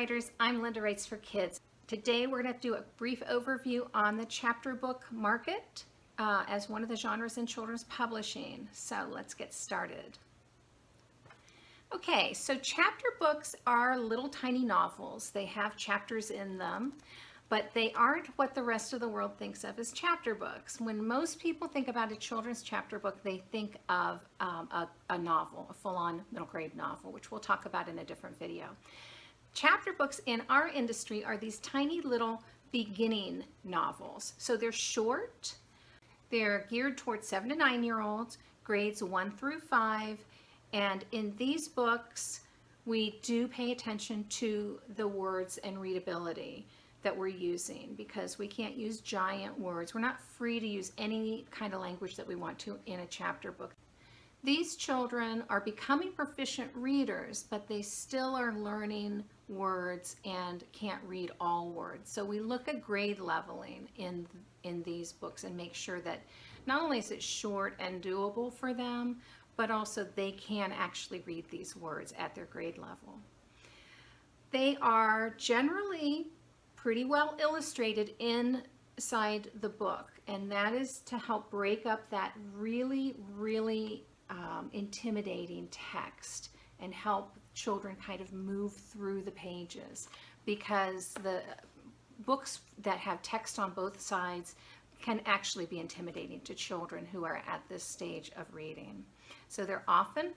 writers, I'm Linda Writes for Kids. Today we're going to do a brief overview on the chapter book market as one of the genres in children's publishing. So let's get started. Okay, so chapter books are little tiny novels. They have chapters in them, but they aren't what the rest of the world thinks of as chapter books. When most people think about a children's chapter book, they think of a novel, a full-on middle grade novel, which we'll talk about in a different video. Chapter books in our industry are these tiny little beginning novels. So they're short, they're geared towards 7 to 9-year-olds, grades 1 through 5, and in these books, we do pay attention to the words and readability that we're using because we can't use giant words. We're not free to use any kind of language that we want to in a chapter book. These children are becoming proficient readers, but they still are learning words and can't read all words. So we look at grade leveling in these books and make sure that not only is it short and doable for them, but also they can actually read these words at their grade level. They are generally pretty well illustrated inside the book, and that is to help break up that really intimidating text and help children kind of move through the pages, because the books that have text on both sides can actually be intimidating to children who are at this stage of reading. So they're often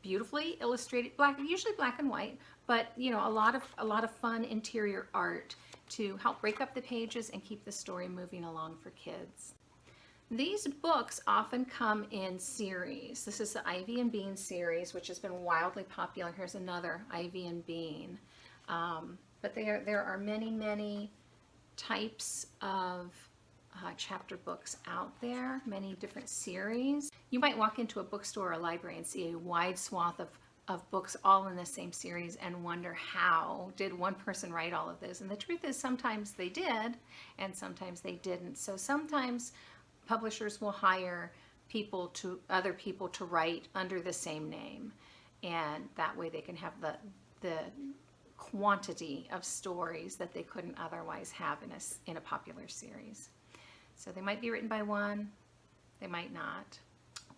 beautifully illustrated, usually black and white, but you know, a lot of fun interior art to help break up the pages and keep the story moving along for kids. These books often come in series. This is the Ivy and Bean series, which has been wildly popular. Here's another Ivy and Bean. But there are many types of chapter books out there, many different series. You might walk into a bookstore or a library and see a wide swath of books all in the same series and wonder, how did one person write all of those? And the truth is, sometimes they did and sometimes they didn't. So sometimes publishers will hire other people to write under the same name, and that way they can have the quantity of stories that they couldn't otherwise have in a popular series. So they might be written by one, they might not.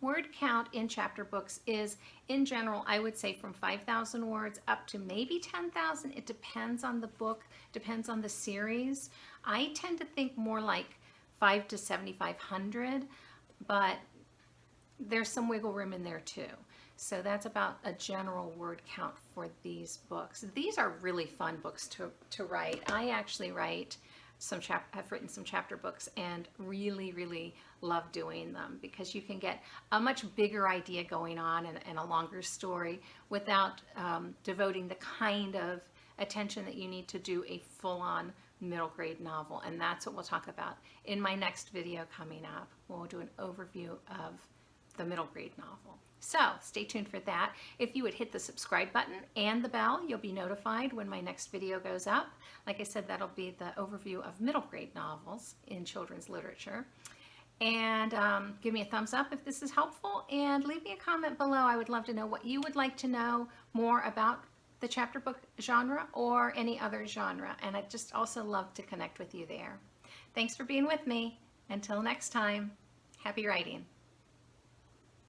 Word count in chapter books is, in general, I would say from 5,000 words up to maybe 10,000. It depends on the book, depends on the series. I tend to think more like 5 to 7,500, but there's some wiggle room in there too. So that's about a general word count for these books. These are really fun books to write. I actually have written some chapter books and really love doing them, because you can get a much bigger idea going on and a longer story without devoting the kind of attention that you need to do a full-on middle grade novel. And that's what we'll talk about in my next video coming up. We'll do an overview of the middle grade novel. So stay tuned for that. If you would hit the subscribe button and the bell, you'll be notified when my next video goes up. Like I said, that'll be the overview of middle grade novels in children's literature. And give me a thumbs up if this is helpful, and leave me a comment below. I would love to know what you would like to know more about the chapter book genre or any other genre, and I'd just also love to connect with you there. Thanks for being with me. Until next time, happy writing.